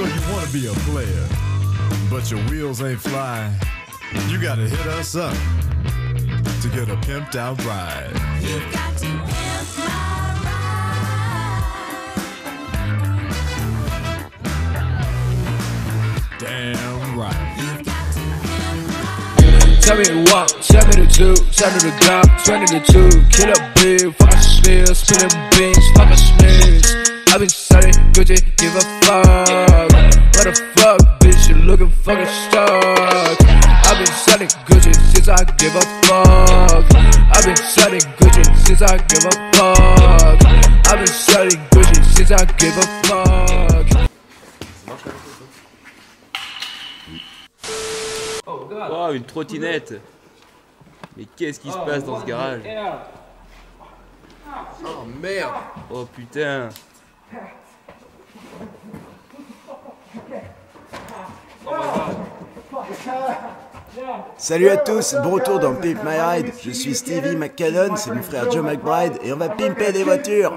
So you wanna be a player, but your wheels ain't flying. You gotta hit us up to get a pimped out ride. You've got to pimp my ride. Damn right. You've got to pimp my Tell me to walk, tell me to do, tell me to go, 22, kill a bill, fuck a smear, spinning beans, fuck a smears. I've been selling Gucci, give a fuck. What the fuck, bitch, you looking fucking stuck. I've been selling Gucci since I give a fuck. I've been selling Gucci since I give a fuck. I've been selling Gucci since I give a fuck. Oh, une trottinette. Mais qu'est-ce qui se passe dans ce garage? Oh merde. Oh putain. Salut à tous, bon retour dans Pimp My Ride. Je suis Stevie McCannon, c'est mon frère Joe McBride et on va pimper des voitures.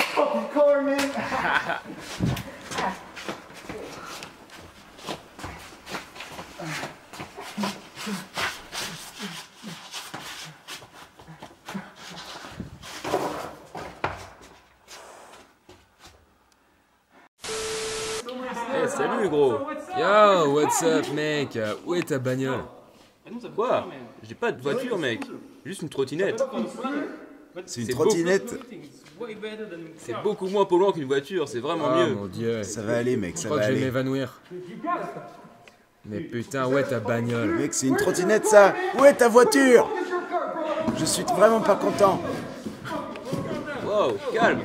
Eh salut gros. Yo, what's up mec? Où est ta bagnole? Quoi? J'ai pas de voiture mec. Juste une trottinette. C'est une trottinette. C'est beaucoup moins polluant qu'une voiture, c'est vraiment Oh mieux. mon dieu. Ça va aller mec, Je ça crois va que je vais aller. m'évanouir. Mais putain, où est ta bagnole? Mec, c'est une trottinette ça. Où est ta voiture? Je suis vraiment pas content. Wow, calme.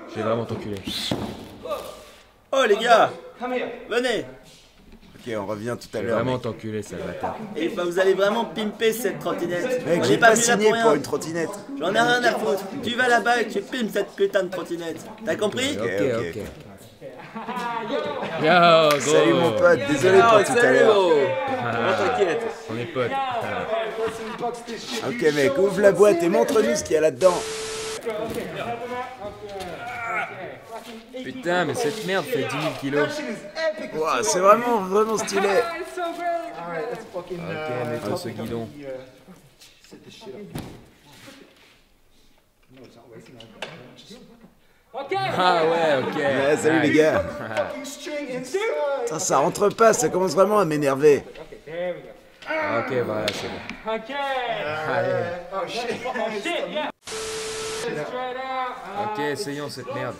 Je vais vraiment t'enculer. Oh les gars, venez. Ok, on revient tout à Je vais l'heure. vraiment Mec, t'enculer, Salvatore. Et vous allez vraiment pimper cette trottinette. Mec On j'ai est pas venu là signé rien. pour une trottinette. J'en ai rien à foutre. Tu vas là-bas et tu pimpes cette putain de trottinette. T'as compris? Ok. ok. Yo, gros. Salut mon pote, désolé Oh, pour tout à salut l'heure. gros. Oh, t'inquiète. On est potes. Ok mec, ouvre la boîte et montre-nous ce qu'il y a là-dedans. Putain, mais cette merde fait 10 000 kilos. Wow, c'est vraiment stylé. Ok, mets-toi ce guidon. Ah ouais, ok. Ouais, salut les gars. Ça rentre pas, ça commence vraiment à m'énerver. Ok, voilà, c'est bon. Ok, essayons cette merde.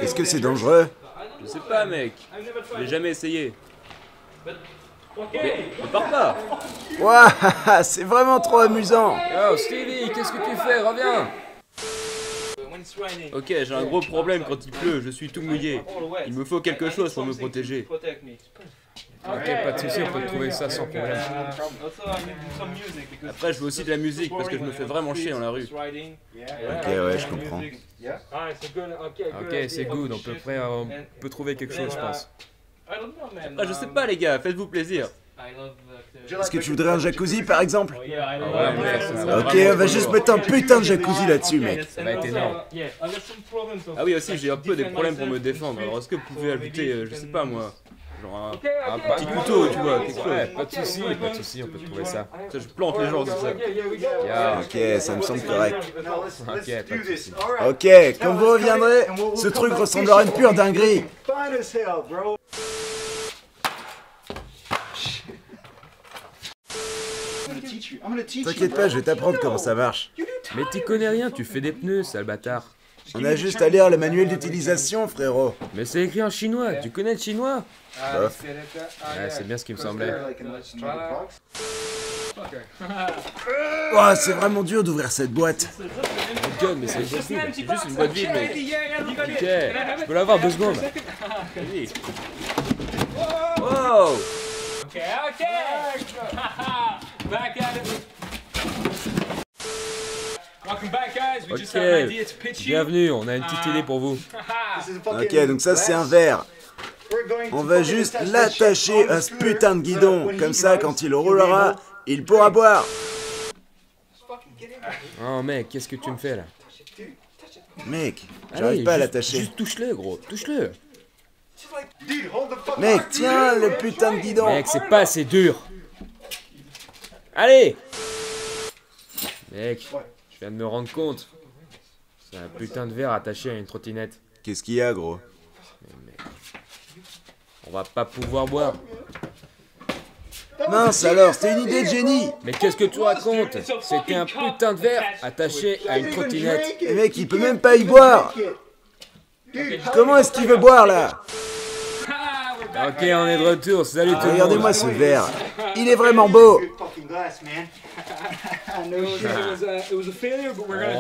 Est-ce que c'est dangereux? Je sais pas mec. J'ai jamais essayé. Mais ne pars pas. Waouh, c'est vraiment trop amusant. Yo, Stevie, qu'est-ce que tu fais? Reviens. Ok, j'ai un gros problème quand il pleut, je suis tout mouillé. Il me faut quelque chose pour me protéger. Ok, pas de soucis, on peut trouver ça sans problème. Après, je veux aussi de la musique parce que je me fais vraiment chier dans la rue. Ok, ouais, je comprends. Ok, c'est good, on peut trouver quelque chose, je pense. Après, je sais pas les gars, faites-vous plaisir. Est-ce que tu voudrais un jacuzzi par exemple? Ouais, mec, ça va Ok, vraiment on va juste mettre un putain de jacuzzi là-dessus mec. Ça va être énorme. Ah oui, aussi, j'ai un peu des problèmes pour me défendre. Alors, est-ce que vous pouvez ajouter, je sais pas moi, genre un petit couteau, tu vois, quelque Ouais, chose. pas de soucis, on peut trouver ça. Ça, je plante les gens, tout ça. Yeah. Ok, ça me semble correct. Ok, pas de soucis. Ok, quand vous reviendrez, ce truc ressemblera à une pure dinguerie. T'inquiète pas, je vais t'apprendre comment ça marche. Mais t'y connais rien, tu fais des pneus, sale bâtard. On a juste à lire le manuel d'utilisation, frérot. Mais c'est écrit en chinois, tu connais le chinois? Bof. Ouais, c'est bien ce qui me semblait. Ouah, c'est vraiment dur d'ouvrir cette boîte. Mon gueule, mais c'est impossible, c'est juste une boîte vide, mec. Ok, je peux l'avoir 2 secondes. Vas-y. Wow! Ok, bienvenue, on a une petite idée pour vous. Ok, donc ça c'est un verre. On va juste l'attacher à ce putain de guidon. Comme ça, quand il roulera, il pourra boire. Oh mec, qu'est-ce que tu me fais là? Mec, j'arrive Allez, pas à juste- l'attacher. Juste touche-le, gros, touche-le. Mec, tiens le putain de guidon. Mec, c'est pas assez dur. Allez. Mec, je viens de me rendre compte. C'est un putain de verre attaché à une trottinette. Qu'est-ce qu'il y a, gros? Mais mec, on va pas pouvoir boire. Mince alors, c'était une idée de génie. Mais qu'est-ce que tu racontes? C'était un putain de verre attaché à une trottinette. Et mec, il peut même pas y boire. Comment est-ce qu'il veut boire là? Ok, on est de retour. Salut tout le monde. Regardez-moi ce verre. Il est vraiment beau.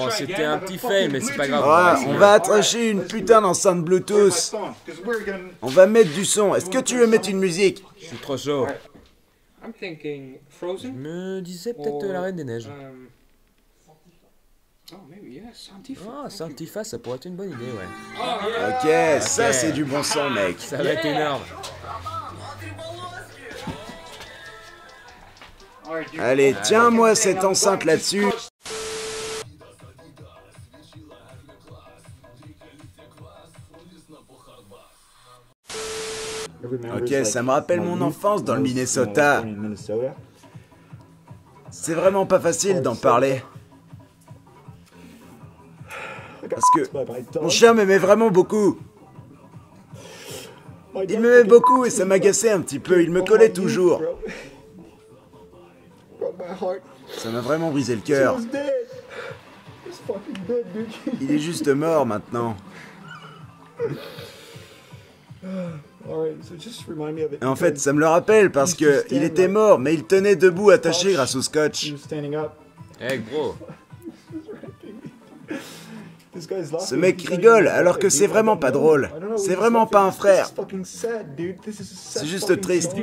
Oh, c'était un petit fail, mais c'est pas grave. Ouais, on va attacher une putain d'enceinte Bluetooth. On va mettre du son. Est-ce que tu veux mettre une musique? Je suis trop chaud. I'm thinking Je Frozen. me disais peut-être la Reine des Neiges. Oh, maybe yes, Antifa. Ah, Saint-Tifa, ça pourrait être une bonne idée, ouais. Ok, ça c'est du bon son, mec. Ça va être énorme. Allez, tiens-moi cette enceinte là-dessus. Ok, ça me rappelle mon enfance dans le Minnesota. C'est vraiment pas facile d'en parler. Parce que mon chien m'aimait vraiment beaucoup. Il m'aimait beaucoup et ça m'agaçait un petit peu. Il me collait toujours. Ça m'a vraiment brisé le cœur. Il est juste mort maintenant. Et en fait, ça me le rappelle parce que il était mort, mais il tenait debout attaché grâce au scotch. Hey gros, Ce mec rigole alors que c'est vraiment pas drôle. C'est vraiment pas un frère. C'est juste triste.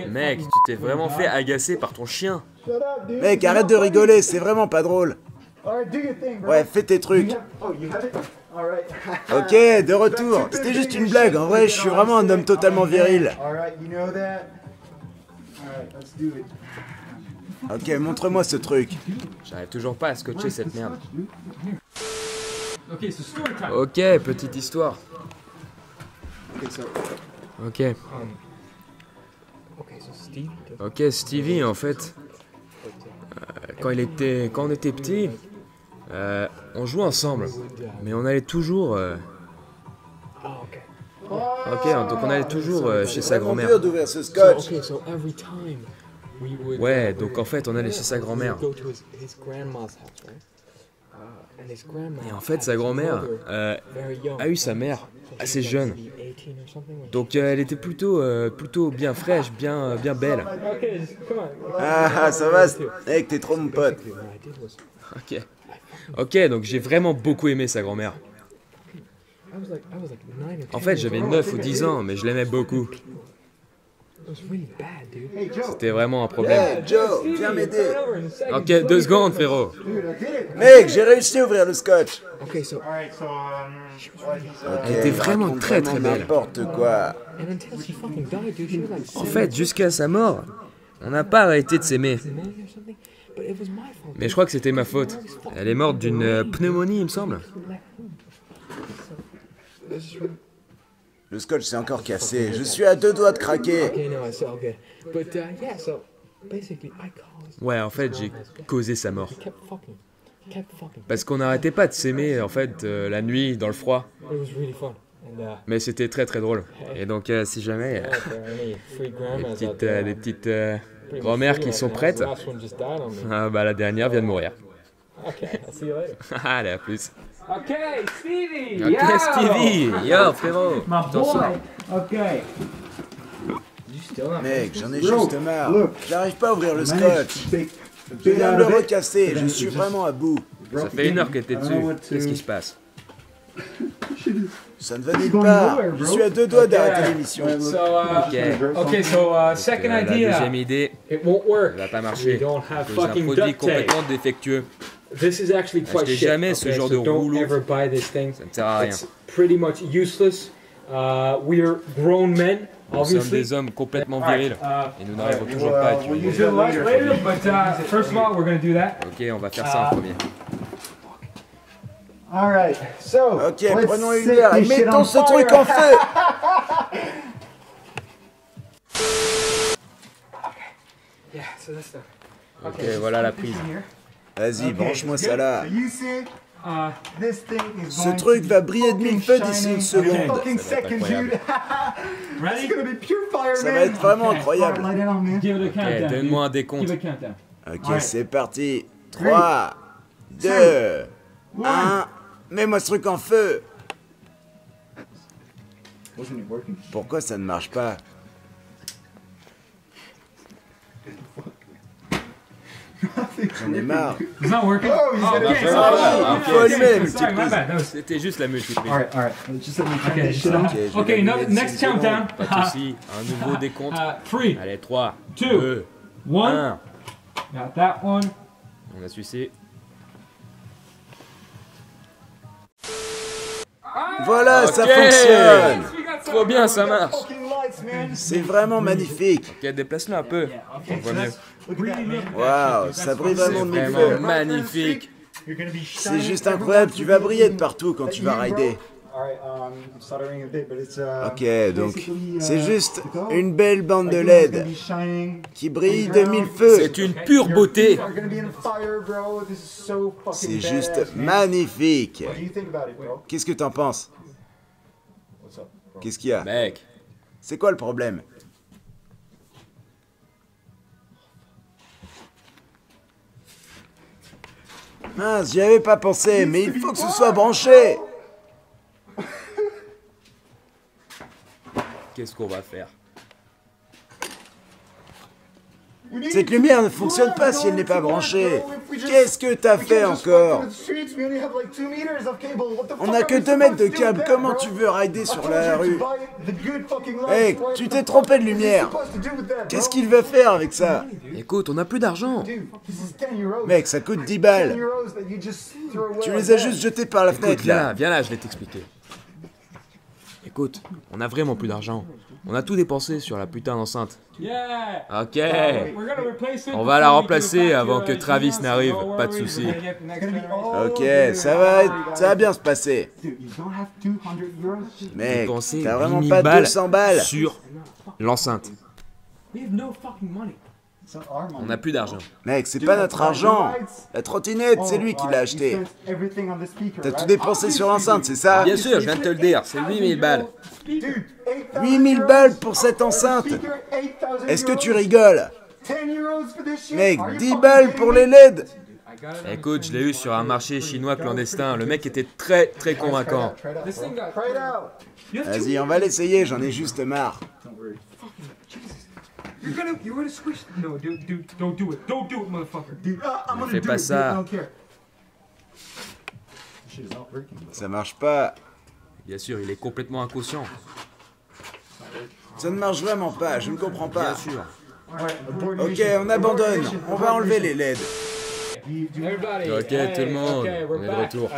mec, tu t'es vraiment fait agacer par ton chien. Mec, arrête de rigoler, c'est vraiment pas drôle. Ouais, fais tes trucs. Ok, de retour. C'était juste une blague. En vrai, je suis vraiment un homme totalement viril. Ok, montre-moi ce truc. J'arrive toujours pas à scotcher cette merde. Ok, petite histoire. Ok. Ok, Stevie, en fait, quand on était petit, on jouait ensemble, mais on allait toujours. Ok, donc on allait toujours chez sa grand-mère. Dur d'ouvrir ce scotch. Ouais, donc en fait, on allait chez sa grand-mère. Et en fait, sa grand-mère a eu sa mère assez jeune. Donc elle était plutôt bien fraîche, bien belle. Ah, ça va, mec, t'es trop mon pote. Ok, donc j'ai vraiment beaucoup aimé sa grand-mère. En fait, j'avais 9 ou 10 ans, mais je l'aimais beaucoup. C'était vraiment un problème. Hey, Joe, viens m'aider. Ok, 2 secondes, frérot. Mec, j'ai réussi à ouvrir le scotch. Elle était vraiment très très belle. N'importe quoi. En fait, jusqu'à sa mort, on n'a pas arrêté de s'aimer. Mais je crois que c'était ma faute. Elle est morte d'une pneumonie, il me semble. Le scotch s'est encore cassé. Je suis à 2 doigts de craquer. Ouais, en fait, j'ai causé sa mort. Parce qu'on n'arrêtait pas de s'aimer, en fait, la nuit, dans le froid. Mais c'était très très drôle. Et donc, si jamais des petites grand-mères qui sont prêtes, bah la dernière vient de mourir. Allez, à plus. Ok, Stevie! Ok, Stevie! Yo, frérot! Mec, j'en ai juste marre. J'arrive pas à ouvrir le scotch. Je viens de le recasser. Je suis vraiment à bout. Ça fait 1 heure que t'es dessus. Qu'est-ce qui se passe? Ça ne va nulle part. Je suis à 2 doigts d'arrêter l'émission. Ok. Second La idea. deuxième idée, It won't work. elle va pas marcher. We don't have J'ai un fucking produit duct tape. complètement défectueux. This is actually quite Achetez shit. jamais ce genre de so don't rouleau. ever buy this thing. Ça ne sert à rien. It's pretty much useless. We're grown men, Nous sommes obviously. des hommes complètement virils. Et nous n'arrivons toujours pas à utiliser. Use it later, but first of all, we're gonna do that. Ok, on va faire ça en premier. Ok, prenons une bière et mettons ce truc en feu. Ok, voilà la prise. Vas-y, branche-moi ça là. Ce Ce truc va briller de mille feux d'ici une seconde. Ça va être vraiment incroyable. Ok, donne-moi un décompte. Ok, c'est parti. 3, 2, 1. Mets-moi ce truc en feu. Pourquoi ça ne marche pas? J'en ai marre. It's not working. Il faut allumer la multiprise. C'était juste la multiprise. Okay, Ok, je vais okay, l'allumer next d'ici une countdown. Pas de soucis, un nouveau décompte. 3, Allez, 3, Two, 2, 1. 1. Got that one. On a sucé. Voilà, ça Ok. fonctionne. Trop bien, ça marche. C'est vraiment magnifique. Ok, déplace-le un peu. On voit mieux. Waouh, ça brille C'est vraiment de mille vraiment feux. magnifique. C'est juste incroyable, tu vas briller de partout quand tu vas rider. Ok, donc c'est juste une belle bande de LED qui brille de mille feux. C'est une pure beauté. C'est juste magnifique. Qu'est-ce que t'en penses? Qu'est-ce qu'il y a? Mec, C'est quoi le problème? Mince, j'y avais pas pensé, mais il faut que ce soit branché. qu'est-ce qu'on va faire? Cette lumière ne fonctionne pas si elle n'est pas branchée. Qu'est-ce que t'as fait encore? On n'a que 2 mètres de câble, comment tu veux rider sur la rue? Hey, tu t'es trompé de lumière. Qu'est-ce qu'il va faire avec ça? Écoute, on n'a plus d'argent. Mec, ça coûte 10 balles. Tu les as juste jetés par la Écoute, fenêtre là. viens là, je vais t'expliquer. Écoute, on a vraiment plus d'argent. On a tout dépensé sur la putain d'enceinte. Yeah. Ok. We're gonna replace it On va la before we remplacer give it back avant to, que Travis GM, n'arrive, so no pas de worries, soucis. we're gonna get the next Ok, ça va bien se passer. Mec, Dépensé t'as vraiment 10 pas 000 200 balles. sur l'enceinte. We have no fucking money. On n'a plus d'argent. Mec, c'est pas notre argent. La trottinette, c'est lui qui l'a acheté. T'as tout dépensé sur l'enceinte, c'est ça? Bien sûr, je viens de te le dire, c'est 8000 balles. 8000 balles pour cette enceinte. Est-ce que tu rigoles? Mec, 10 balles pour les LED. Écoute, je l'ai eu sur un marché chinois clandestin. Le mec était très très convaincant. This thing got Vas-y, on va l'essayer, j'en ai juste marre. You're gonna squish. No, dude, don't do it. Don't do it, motherfucker. Dude, Ne fais pas ça. Ça marche pas. Bien sûr, il est complètement inconscient. Ça ne marche vraiment pas, je ne comprends Bien pas. sûr. Ok, on abandonne. On va enlever les LED. Everybody. Ok, tout le monde, Okay, we're on est de back. retour.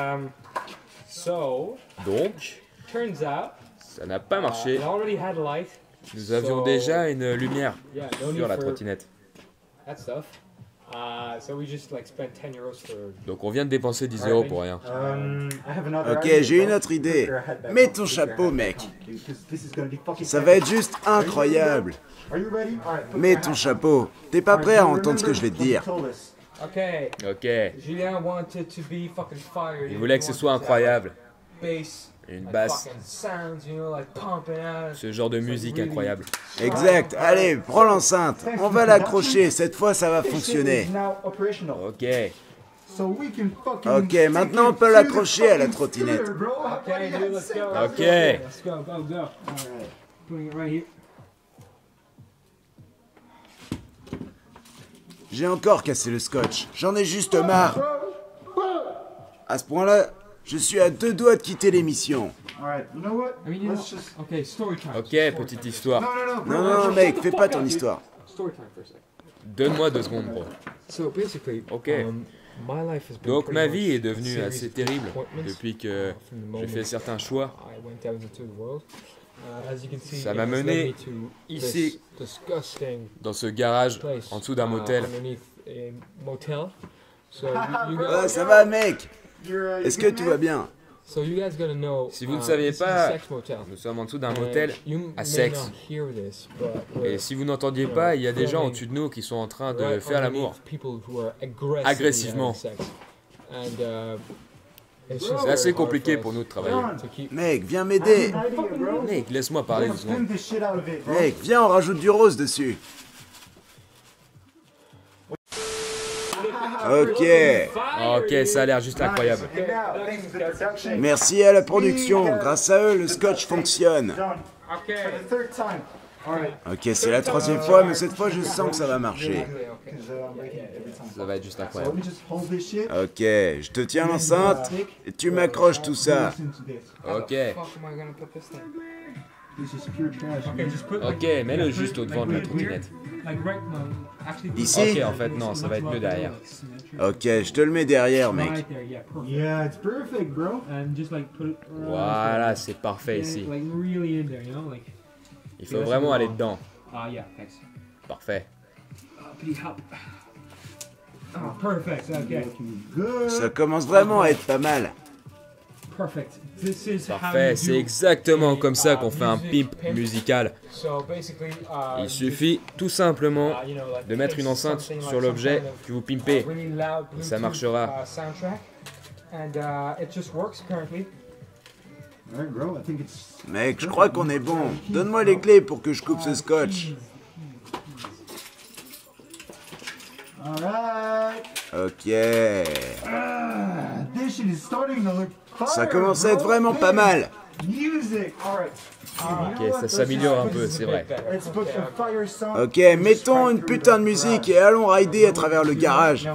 So, Donc, turns out, ça n'a pas marché. it already had light. Nous avions déjà une lumière Yeah, no need sur la for trottinette. that stuff. So we just like spent 10 euros for. Donc on vient de dépenser 10 euros pour rien. Ok, j'ai une autre idée. Mets ton chapeau, mec. Ça va être juste incroyable. Mets ton chapeau. T'es pas prêt à entendre ce que je vais te dire. Okay. Ok, Julien wanted to be fucking fire. il voulait que ce soit incroyable. Bass. Une Like basse, fucking sounds, you know, like pumping out. ce genre de musique incroyable. Exact. Allez, prends l'enceinte. On va l'accrocher. Cette fois, ça va fonctionner. Ok, Ok, maintenant on peut l'accrocher à la trottinette. Okay, dude, let's go. ok. Let's go, go, go. Alright. Putting it right here. J'ai encore cassé le scotch. J'en ai juste marre. À ce point-là, je suis à 2 doigts de quitter l'émission. I mean, you know, okay, story time. Ok, petite histoire. Non, non, mec, fais pas ton histoire. Story time for a second. Donne-moi 2 secondes, bro. So basically, Ok. my life has been Donc pretty ma much vie est a devenue series assez of terrible appointments, depuis que from the j'ai moment fait certains choix. I went out into the world. As you can see, Ça it m'a has led mené me to ici, this disgusting dans ce garage, place en dessous d'un motel. underneath a motel. So you Ah, ça va, mec? Est-ce que tout va bien? So you guys gotta know. Si vous ne saviez this is a pas, sex motel. nous sommes en dessous d'un And motel you à may sexe. not hear this, but Et we're si vous n'entendiez pas, il y a des gens au-dessus de nous qui sont en train de right faire l'amour. underneath people who are aggressively Agressivement. having sex. And, it's just C'est assez very hard compliqué for pour us nous de travailler. to keep. Mec, viens m'aider. Mec, laisse-moi parler 2 secondes. Mec, viens, on rajoute du rose dessus. Ok. Ok, ça a l'air juste incroyable. Merci à la production. Grâce à eux, le scotch fonctionne. Ok, c'est la 3e fois, mais cette fois, je sens que ça va marcher. Ça va être juste incroyable. Ok, je te tiens l'enceinte et tu m'accroches tout ça. Ok. Ok, mets-le juste au-devant de la trottinette. Ici? Ok, en fait, non, ça va être mieux derrière. Ok, je te le mets derrière, mec. Voilà, c'est parfait ici. Il faut vraiment aller dedans. Parfait. Ça commence vraiment à être pas mal. Parfait, c'est exactement comme ça qu'on fait un pimp musical. So basically, Il suffit tout simplement de mettre une enceinte sur l'objet que vous pimpez. Et ça marchera. Mec, je crois qu'on est bon. Donne-moi les clés pour que je coupe ce scotch. Ok. Ça commence à être vraiment pas mal. Ok, ça s'améliore un peu, c'est vrai. Ok, mettons une putain de musique et allons rider à travers le garage.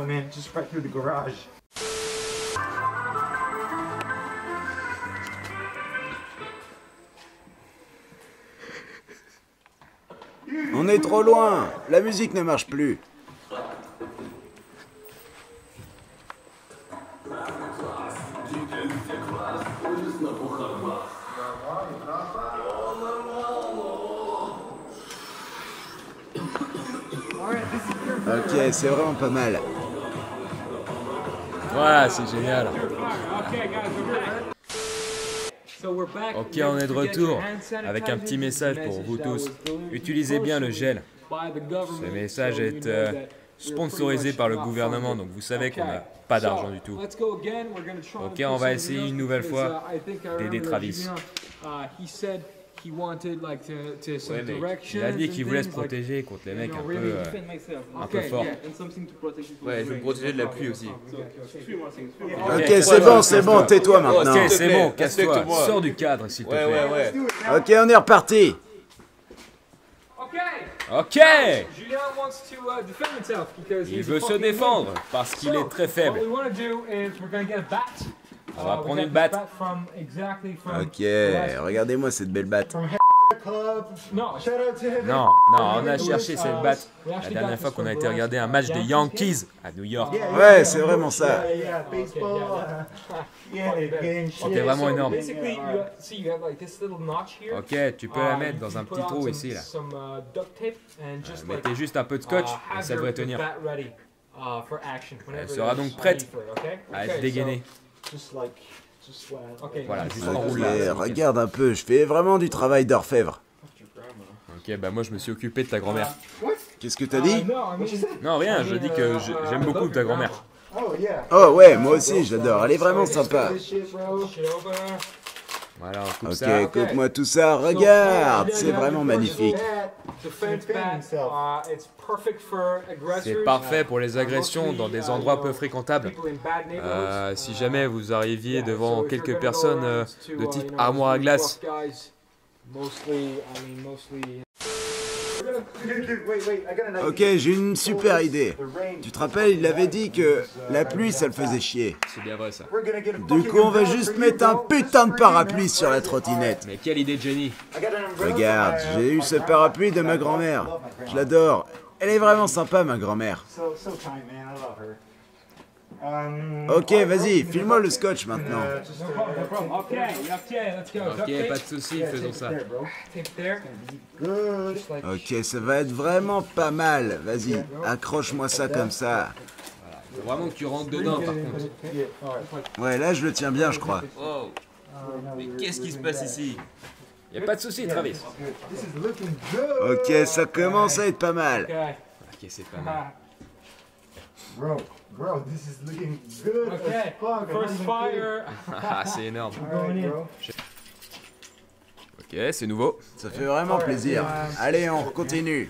On est trop loin. La musique ne marche plus. Ok, c'est vraiment pas mal. Voilà, c'est génial. Ok, on est de retour avec un petit message pour vous tous. Utilisez bien le gel. Ce message est sponsorisé par le gouvernement, donc vous savez qu'on n'a pas d'argent du tout. Ok, on va essayer une nouvelle fois d'aider Travis. Ouais, mec, il a dit qu'il voulait se protéger contre les mecs un peu forts. Ouais, je vais me protéger de la pluie aussi. Ok, c'est bon, tais-toi maintenant. Ok, c'est bon, casse-toi. Sors du cadre, s'il te plaît. Ouais. Ok, on est reparti. Ok! Il veut se défendre parce qu'il est très faible. On va prendre une batte. Ok, regardez-moi cette belle batte. Non, on a cherché cette batte la dernière fois qu'on a été regarder un match des Yankees à New York. Ouais, c'est vraiment ça. C'était vraiment énorme. Ok, tu peux la mettre dans un petit trou ici, là. Mettez juste un peu de scotch et ça devrait tenir. Elle sera donc prête à être dégainée. Voilà, juste enroule là. Regarde un peu, je fais vraiment du travail d'orfèvre. Ok, bah moi je me suis occupé de ta grand-mère. Qu'est-ce que t'as dit? Non, rien, je dis que j'aime beaucoup ta grand-mère. Oh ouais, moi aussi, j'adore, elle est vraiment sympa. Voilà, on coupe Ok, ça. coupe-moi tout ça, regarde, c'est vraiment magnifique. C'est parfait pour les agressions dans des endroits peu fréquentables. Si jamais vous arriviez devant quelques personnes de type armoire à glace. Ok, j'ai une super idée. Tu te rappelles, il avait dit que la pluie, ça le faisait chier. C'est bien vrai ça. Du coup, on va juste mettre un putain de parapluie sur la trottinette. Mais quelle idée, Jenny. Regarde, j'ai eu ce parapluie de ma grand-mère. Je l'adore. Elle est vraiment sympa, ma grand-mère. Ok, vas-y, file-moi le scotch maintenant. Ok, pas de soucis, faisons ça. Ok, ça va être vraiment pas mal. Vas-y, accroche-moi ça comme ça. Faut vraiment que tu rentres dedans par contre. Ouais, là je le tiens bien, je crois. Oh. Mais qu'est-ce qui se passe ici? Y a pas de souci, Travis. Ok, ça commence à être pas mal. Okay. Ok, c'est pas mal. Bro, this is looking good. Okay. First fire. Ah, c'est énorme. Going in. Ok, c'est nouveau. Ça fait vraiment plaisir. Allez, on continue.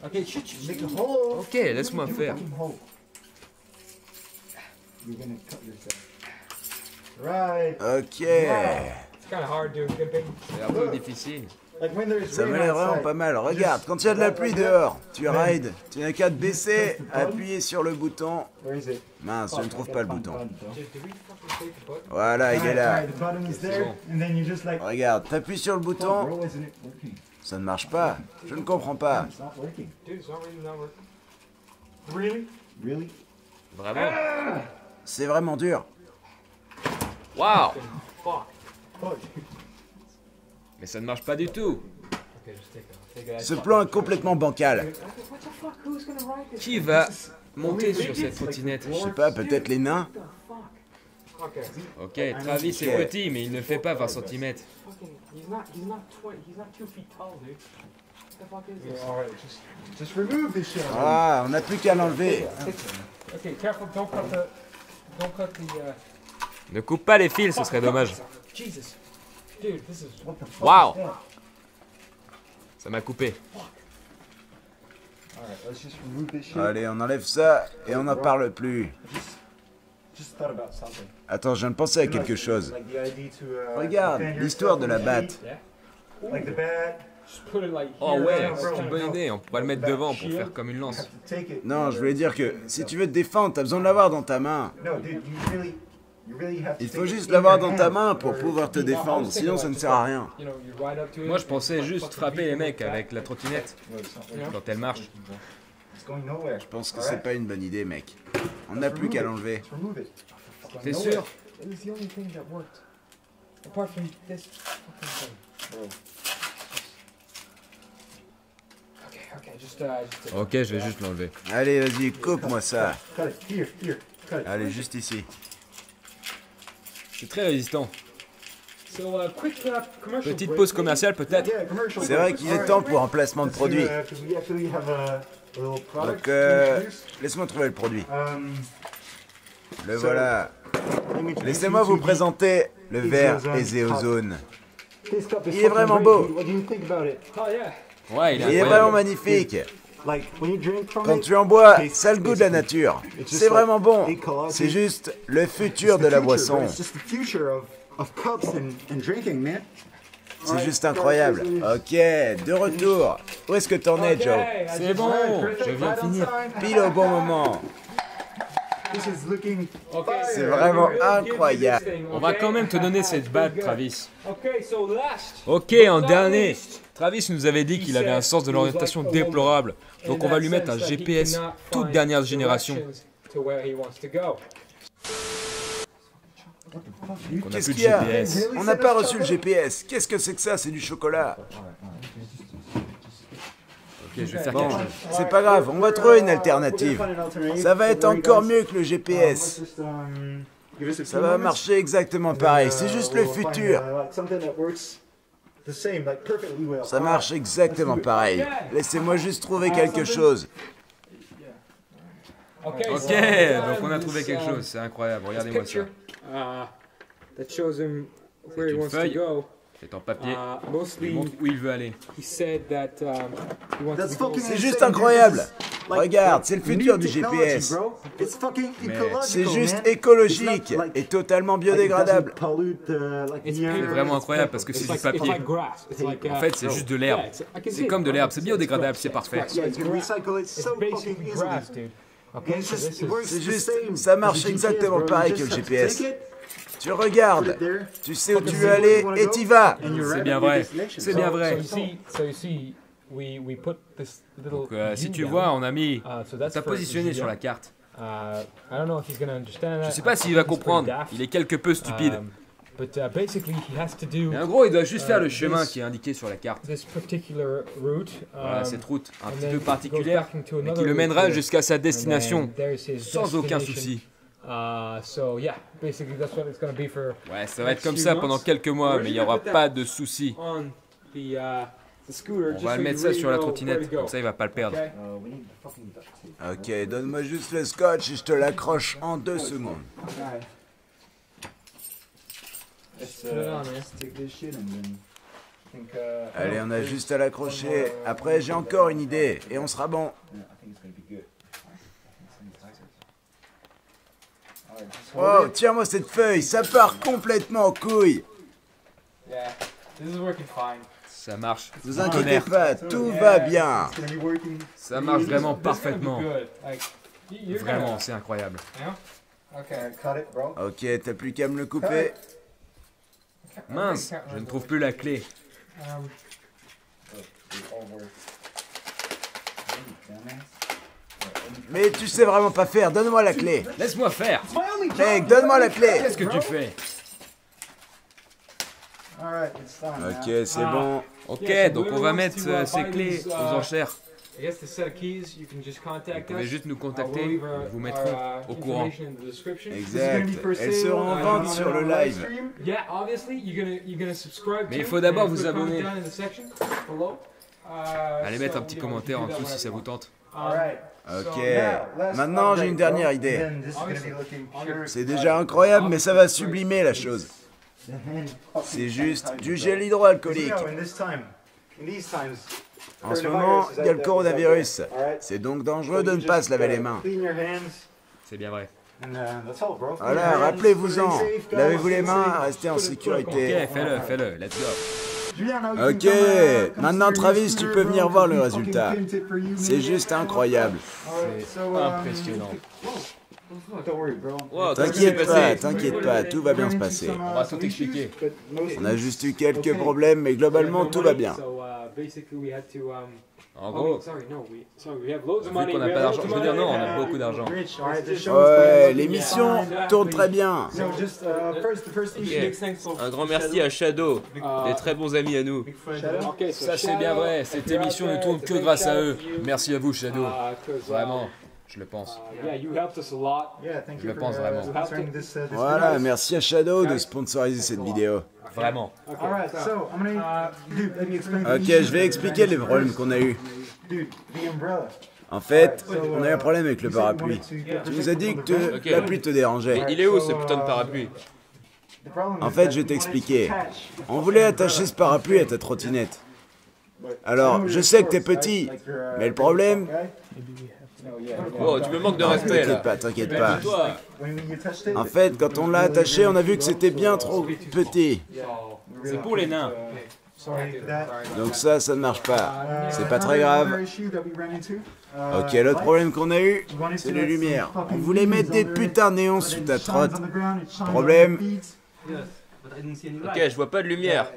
Okay, shit. Make a hole. Ok, laisse-moi faire. Fucking hole. You're gonna cut yourself. Right. Ok. It's kind of hard doing good thing. C'est un peu difficile. Like when there's Ça rain m'a l'air vraiment outside. pas mal. Regarde, quand il y a de la pluie dehors, tu rides, tu n'as qu'à te baisser, appuyer sur le bouton. Where is it? Mince, je ne trouve pas le bouton. Did we fucking take the button? Voilà, il est là. Alright, the button is there, and then you just like. Regarde, t'appuies sur le bouton, Bro, isn't it working? ça ne marche pas. Je ne comprends pas. It's not working. Dude, it's not really not working. Really? Really? Vraiment. C'est vraiment dur. Waouh. Fuck. Fuck. Mais ça ne marche pas du tout. Okay, just take it. Ce plan est complètement bancal. What the fuck? Who's gonna ride this? Qui va monter sur cette trottinette? Je sais pas, peut-être les nains? Okay. Ok, Travis est petit, mais il ne fait pas 20 cm. Fucking. He's not 2 feet tall, dude. What the fuck is this? Alright, just remove this shit. Ah, on n'a plus qu'à l'enlever. Okay, careful. Don't cut the. Ne coupe pas les fils, ce serait dommage. Jesus. Dude, this is. What the fuck? Waouh. is that? Ça m'a coupé. Alright, let's just remove this shit. Allez, on enlève ça et on n'en parle plus. Just thought about something. Attends, je viens de penser à quelque chose. Like the idea to, Regarde, defend l'histoire de la yourself batte. Yeah. Like the bat, Just put it like Oh here. ouais, Yeah, c'est une bonne idée. On pourrait le mettre devant pour Shield. faire comme une lance. take it. Non, je voulais dire que si tu veux te défendre, t'as besoin de l'avoir dans ta main. No, dude, you really have to Il take faut it juste in l'avoir your dans ta hand main pour or- pouvoir te défendre, sinon ça ne sert à rien. You know, you ride up to it. Moi, je pensais juste frapper les mecs avec la trottinette No, it's not working. quand elle marche. It's going nowhere. Je pense que c'est pas une bonne idée, mec. On n'a plus qu'à l'enlever. Let's remove it. T'es sûr? It was the only thing that worked. Apart from this fucking thing. Okay, just Ok, je vais juste l'enlever. Allez, vas-y, coupe-moi ça. Cut it. Here. Cut it. Allez, juste ici. C'est très résistant. So, quick commercial Petite break. pause commerciale peut-être? Yeah, commercial. C'est vrai qu'il est temps pour un placement de produit. Because we actually have a little product Donc, to introduce. laisse-moi trouver le produit. Le So, voilà. let me introduce Laissez-moi you vous to présenter le verre Ezeozone Ezeozone. This cup is Il est fucking vraiment great, beau. dude. What do you think about it? Oh yeah. Ouais, Il est vraiment magnifique. Like when you drink from Quand it, tu en bois, ça a le goût de la nature. C'est vraiment bon. C'est juste le futur de la boisson. It's just the future of cups and drinking, man. C'est juste incroyable. Ok, de retour. Où est-ce que t'en es, Joe? Okay, I C'est just- bon, je viens de finir. Pile au bon moment. This is looking Okay, C'est vraiment we'll give you this incroyable. thing, On va okay? quand même te donner cette batte, Travis. Okay, so last. Ok, en dernier. Travis nous avait dit qu'il avait un sens de l'orientation déplorable. Donc on va lui mettre un GPS toute dernière génération. To where he wants to go. On n'a Qu'est-ce plus de qu'il y a? GPS. On n'a pas reçu le GPS. Qu'est-ce que c'est que ça? C'est du chocolat. Ok, je vais faire Bon, quelque chose. c'est pas grave, on va trouver une alternative. Ça va être encore mieux que le GPS. Ça va marcher exactement pareil, c'est juste le futur. Ça marche exactement pareil. Laissez-moi juste trouver quelque chose. Okay, Ok, so donc on a trouvé quelque chose, c'est incroyable, regardez-moi ça. picture that shows him where he une wants feuille. to go. C'est en papier, il Mostly, montre où il veut aller. he said that he wants to go. C'est juste incroyable. Regarde, c'est le futur du GPS. C'est juste écologique et totalement biodégradable. C'est vraiment incroyable parce que c'est du papier. En fait, c'est juste de l'herbe. C'est comme de l'herbe, c'est biodégradable, c'est parfait. It's basically grass, dude. Okay, so this is C'est juste, ça marche exactement pareil que le GPS. Tu regardes, tu sais où tu veux aller et t'y vas. C'est bien vrai, c'est bien vrai. So you see, we put this little. Donc si U tu down. vois, on a mis, So that's t'as for positionné Ezekiel. sur la carte. I don't know if he's gonna understand that. Je sais pas s'il va comprendre, il est quelque peu stupide. But basically, he has to do Mais en gros, il doit juste faire le chemin qui est indiqué sur la carte. this particular route. Voilà, cette route un and petit then peu he goes particulière, back into mais another qui le route mènera here. jusqu'à sa And destination then there's his sans aucun destination. souci. So yeah, basically that's what it's gonna be for. Ouais, ça va être comme ça pendant quelques mois, mais il n'y aura pas de souci. On the scooter. On va le mettre ça sur la trottinette, comme ça il va pas le perdre. Ok, donne-moi juste le scotch et je te l'accroche en 2 secondes. Allez, on a juste à l'accrocher. Après, j'ai encore une idée et on sera bon. Oh, tiens-moi cette feuille, ça part complètement en couille. Ça marche. Vous inquiétez pas, tout va bien. Ça marche vraiment parfaitement. Vraiment, c'est incroyable. Ok, t'as plus qu'à me le couper. Mince, je ne trouve plus la clé. Mais tu sais vraiment pas faire, donne-moi la clé. Laisse-moi faire. Mec, donne-moi la clé. Qu'est-ce que tu fais? Ok, c'est bon. Ok, donc on va mettre ces clés aux enchères. I guess the set of keys, you can just contact Vous pouvez us. juste nous contacter, nous vous mettrons au courant. Exact. Elles seront en vente sur le live. Yeah, obviously, you're gonna subscribe. Mais il to, faut d'abord and vous click on it abonner. down in the section below. Allez mettre un petit you know, commentaire en do that dessous si right ça now. vous tente. Ok. Maintenant, j'ai une dernière idée. C'est déjà incroyable, mais ça va sublimer la chose. C'est juste du gel hydroalcoolique. En ce moment, il y a le coronavirus. C'est donc dangereux de ne pas se laver les mains. C'est bien vrai. Voilà, rappelez-vous-en. Lavez-vous les mains, restez en Ok, sécurité. fais-le, let's go. Ok, maintenant Travis, tu peux venir voir le résultat. C'est juste incroyable. C'est impressionnant. Wow, qu'est-ce qui s'est T'inquiète pas, tout va bien se passer. On va tout expliquer. On a juste eu quelques problèmes, mais globalement tout va bien. En gros, vu qu'on n'a pas d'argent, je veux dire non, on a beaucoup d'argent. Ouais, l'émission tourne très bien. Un grand merci à Shadow, des très bons amis à nous. Ça c'est bien vrai, cette émission ne tourne que grâce à eux. Merci à vous Shadow. Vraiment, je le pense. Je le pense vraiment. Voilà, merci à Shadow de sponsoriser cette vidéo. Vraiment. Ok, je vais expliquer les problèmes qu'on a eus. En fait, on a eu un problème avec le parapluie. Tu nous as dit que la pluie te dérangeait. Il est où ce putain de parapluie? En fait, je vais t'expliquer. On voulait attacher ce parapluie à ta trottinette. Alors, je sais que t'es petit, mais le problème... Oh, tu me manques de respect là. T'inquiète pas. Toi. En fait, quand on l'a attaché, on a vu que c'était bien trop petit. C'est pour les nains. Donc ça ne marche pas. C'est pas très grave. Ok, l'autre problème qu'on a eu, c'est les lumières. On voulait mettre des putains de néons sous ta trotte. Problème, Ok, je vois pas de lumière.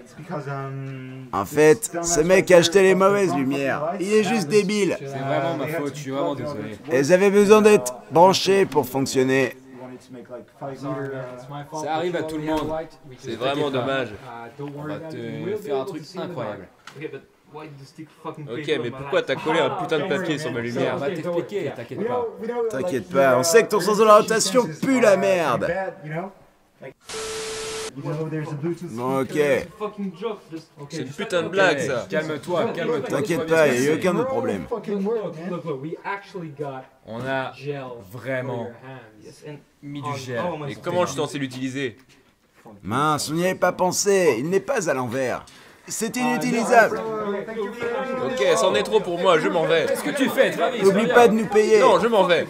en fait, ce mec a acheté les mauvaises lumières. Il est juste débile. C'est vraiment ma faute, je suis vraiment désolé. Elles avaient besoin d'être branchées pour fonctionner. Ça arrive à tout le monde. C'est vraiment dommage. On va te faire un truc incroyable. Ok, mais pourquoi t'as collé un putain de papier sur ma On lumière? va t'expliquer, t'inquiète pas. T'inquiète pas, on sait que ton sens de la rotation pue la merde. Bon, ok. C'est une putain de blague ça. Calme-toi, calme-toi. T'inquiète pas, il n'y a eu aucun autre problème. On a vraiment mis du gel. Et comment je suis censé l'utiliser? Mince, on n'y avait pas pensé. Il n'est pas à l'envers. C'est inutilisable. Ok, c'en est trop pour moi, je m'en vais. Qu'est-ce que tu fais, Travis? N'oublie pas de nous payer. Non, je m'en vais. Mec,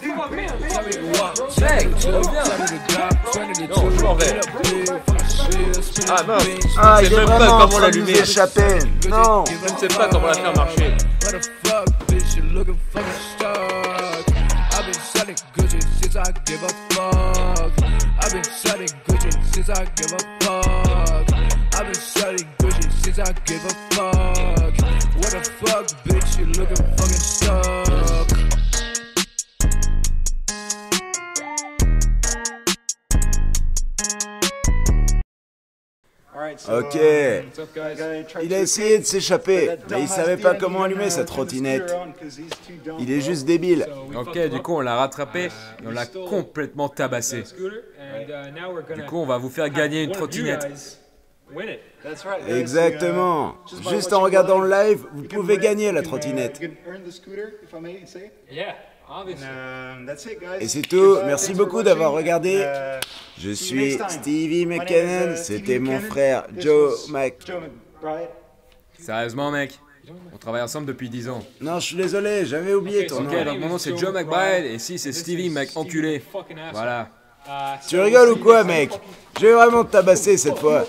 reviens. Non, je m'en vais. Ah mince, Ah, je il sais est même pas vraiment en comment train de nous l'allumer. échapper. Non. Je ne sais pas comment la faire marcher. What the fuck, bitch, you looking fucking stuck. I've been selling Gucci since I give a fuck. I've been selling Gucci since I give a fuck. I've been selling Gucci since I give a fuck. What the fuck, bitch, you looking fucking stuck. Ok. Il a essayé de s'échapper, mais il savait pas comment allumer sa trottinette. Il est juste débile. Ok, du coup on l'a rattrapé et on l'a complètement tabassé. Du coup on va vous faire gagner une trottinette. Exactement. Juste en regardant le live, vous pouvez gagner la trottinette. Et c'est tout. Merci beaucoup d'avoir regardé. Je suis Stevie McKinnon. C'était mon frère Joe Mac. Sérieusement mec, on travaille ensemble depuis 10 ans. Non, je suis désolé, j'avais oublié ton nom. Ok, donc mon nom c'est Joe McBride et si c'est Stevie McEnculé. Voilà. Tu rigoles ou quoi, mec? Je vais vraiment te tabasser cette fois.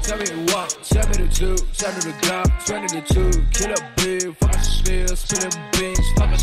Tell me what, tell me the two, tell me the Glock, 22, kill a big, fuck a spill, spilling beans, fuck a